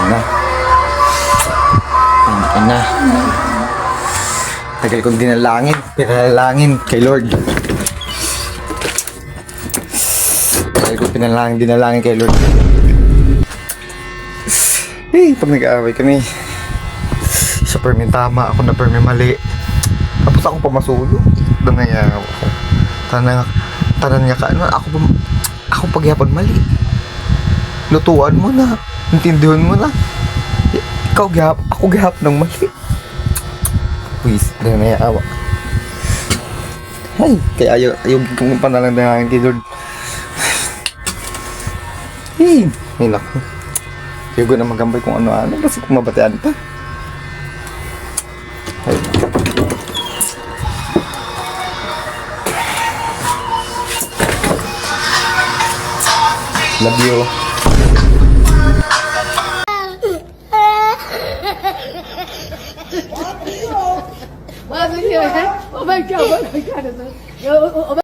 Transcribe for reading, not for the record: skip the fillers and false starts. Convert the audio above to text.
na. Ang ina. Tagal kong pinalangin kay Lord. Tagal kong dinalangin kay Lord. Pag nag-aaway kami, sa permin tama, ako na permin mali. Tapos ako pa masulo. Doon na yan ako. Tanan nga ka, ano, ako pagyapon mali. Lutuan mo na. Intindihan mo na. Ako gihap ng mali. Please, doon na yawa. Ay, kaya ayaw kong panalang kay Lord. Ay naku. Ayaw ko na magambay kung ano-ano. Kasi kung mabatean pa. Ay. Love you. Oh my god, oh my god.